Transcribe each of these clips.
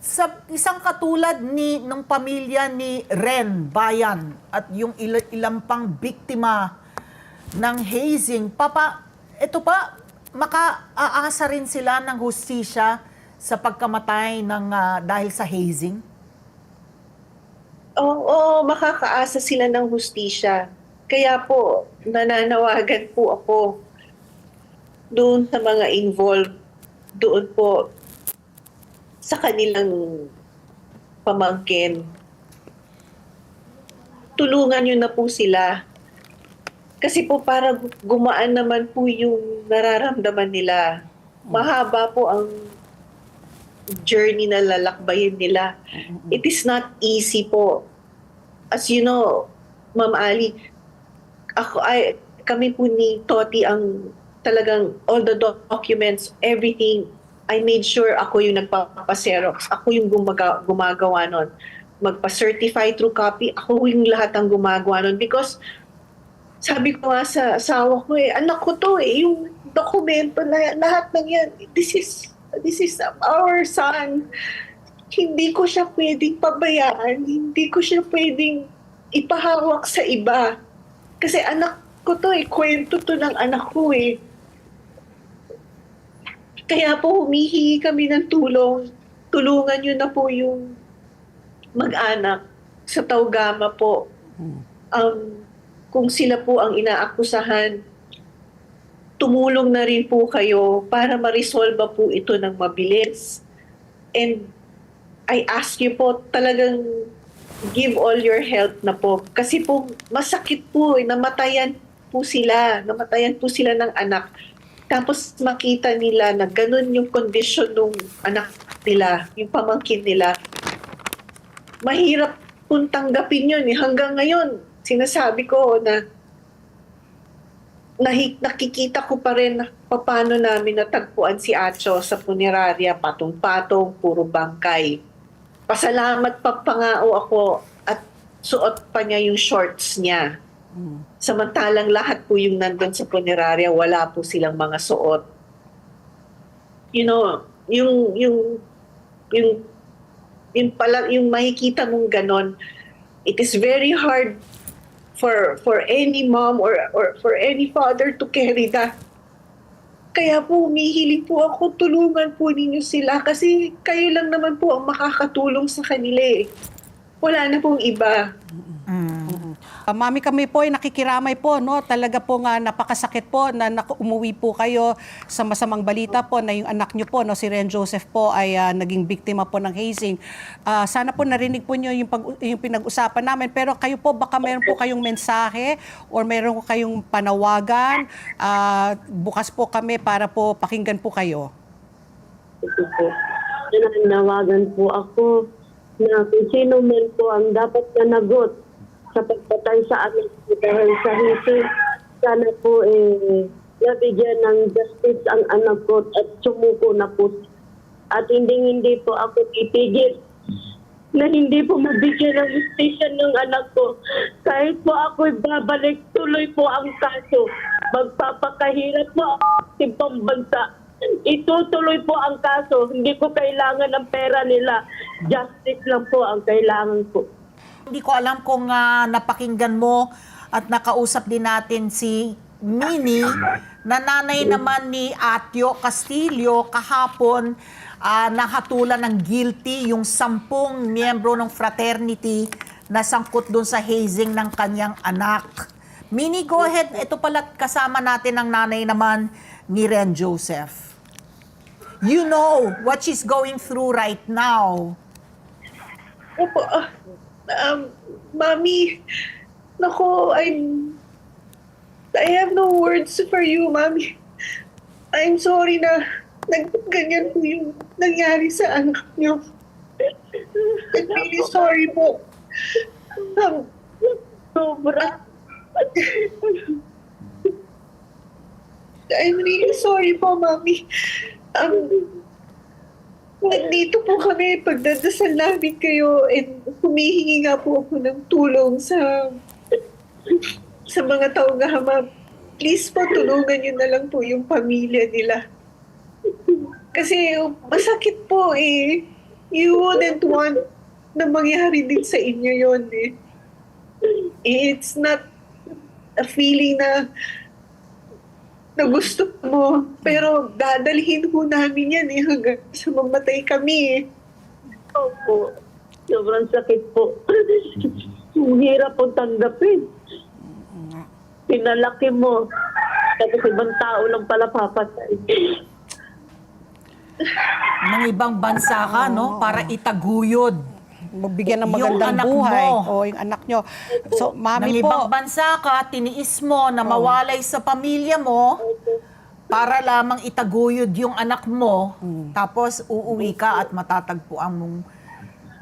Sa isang katulad ni ng pamilya ni Ren Bayan at yung ilang pang biktima ng hazing, ito pa, maka-aasa rin sila ng hustisya sa pagkamatay ng dahil sa hazing? Oo, makakaasa sila ng hustisya. Kaya po, nananawagan po ako doon sa mga involved, doon po sa kanilang pamangkin. Tulungan nyo na po sila. Kasi po para gumaan naman po yung nararamdaman nila. Mahaba po ang journey na lalakbayin nila. It is not easy po. As you know, Ma'am Ali, kami po ni Toti ang talagang all the documents, everything, I made sure ako yung nagpapaserox, ako yung gumagawa nun. Magpa-certify through copy, ako yung lahat ang gumagawa nun. Because sabi ko nga sa asawa ko anak ko to yung dokumento, lahat ng yan, this is our son. Hindi ko siya pwedeng pabayaan, hindi ko siya pwedeng ipahawak sa iba. Kasi anak ko to kwento to ng anak ko Kaya po humihingi kami ng tulong. Tulungan nyo na po yung mag-anak sa Taugama po. Kung sila po ang inaakusahan, tumulong na rin po kayo para ma-resolve po ito ng mabilis. And I ask you po talagang give all your help na po. Kasi po masakit po, namatayan po sila ng anak. Tapos makita nila na ganun yung condition ng anak nila, yung pamangkin nila. Mahirap pong tanggapin yun. Hanggang ngayon, sinasabi ko na nakikita ko pa rin paano namin natagpuan si Acho sa punerarya, patong-patong, puro bangkay. Pasalamat pangao ako at suot pa niya yung shorts niya. Samantalang lahat po yung nandun sa punerarya, wala po silang mga suot. You know, yung makikita mong ganon, it is very hard for any mom or for any father to carry that. Kaya po humihiling po ako, tulungan po ninyo sila kasi kayo lang naman po ang makakatulong sa kanila Wala na pong iba. Mami, kami po ay nakikiramay po, no? Talaga po nga napakasakit po na umuwi po kayo sa masamang balita po na yung anak nyo po, no, si Ren Joseph po ay naging biktima po ng hazing. Sana po narinig po nyo yung pinag-usapan namin. Pero kayo po, baka mayroon po kayong mensahe or mayroon po kayong panawagan. Bukas po kami para po pakinggan po kayo. Ito po. Nananawagan po ako na kung sino man po ang dapat managot sa pagpatay sa anak ko dahil sa hazing. Sana po nabigyan ng justice ang anak ko at sumuko na po. At hindi po ako titigil na hindi po mabigyan ng justisya ng anak ko. Kahit po ako'y babalik, tuloy po ang kaso. Magpapakahirap po ang ibang bansa. Itutuloy po ang kaso. Hindi ko kailangan ng pera nila. Justice lang po ang kailangan ko. Hindi ko alam kung napakinggan mo at nakausap din natin si Mini, na nanay naman ni Atyo Castillo kahapon, nahatulan ng guilty yung 10 miyembro ng fraternity na sangkot doon sa hazing ng kanyang anak. Mini, go ahead. Ito pala kasama natin ang nanay naman ni Ren Joseph. You know what she's going through right now. Opo, Mami, nako, I have no words for you, Mami. I'm sorry na ganyan po yung nangyari sa anak niyo. I'm really sorry po. Sobra. I'm really sorry po, Mami. Nandito po kami, pagdadasal namin kayo, and humihingi nga po ako ng tulong sa mga Taugama. Please po, tulungan niyo na lang po yung pamilya nila. Kasi masakit po you wouldn't want na mangyari din sa inyo yun eh. It's not a feeling na gusto mo. Pero dadalhin ho namin yan eh hanggang sa mamatay kami eh. Opo. Sobrang sakit po. Ang hirap po tanggapin. Pinalaki mo. Tapos ibang tao lang pala papatay. Ng ibang bansa ka, no? Para itaguyod. Magbigyan ng Yung magandang anak buhay. mo. O, yung anak nyo. So, Ng mami ibang po, bansa ka, tiniis mo na mawalay sa pamilya mo para lamang itaguyod yung anak mo. Tapos uuwi ka at matatagpuan mong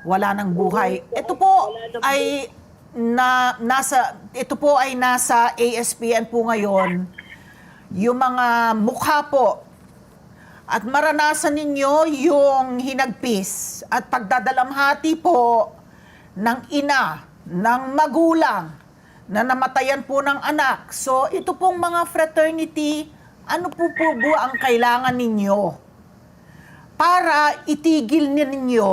wala ng buhay. Ito po ay nasa ASPN po ngayon yung mga mukha po at maranasan ninyo yung hinagpis at pagdadalamhati po ng ina, ng magulang na namatayan po ng anak. So ito pong mga fraternity, ano po ang kailangan ninyo para itigil ninyo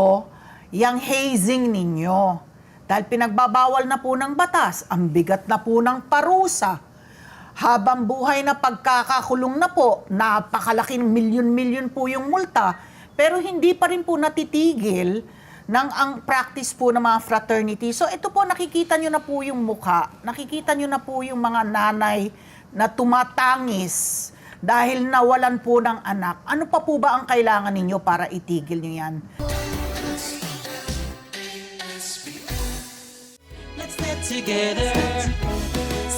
yung hazing ninyo? Dahil pinagbabawal na po ng batas, ang bigat na po ng parusa. Habang buhay na pagkakakulong na po, napakalaking milyon-milyon po yung multa, pero hindi pa rin po natitigil ng ang practice po ng mga fraternity. So ito po, nakikita nyo na po yung mukha, nakikita nyo na po yung mga nanay na tumatangis dahil nawalan po ng anak. Ano pa po ba ang kailangan ninyo para itigil nyo yan? Let's get together.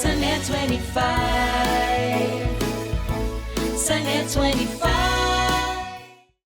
Sunday 25. Sunday 25.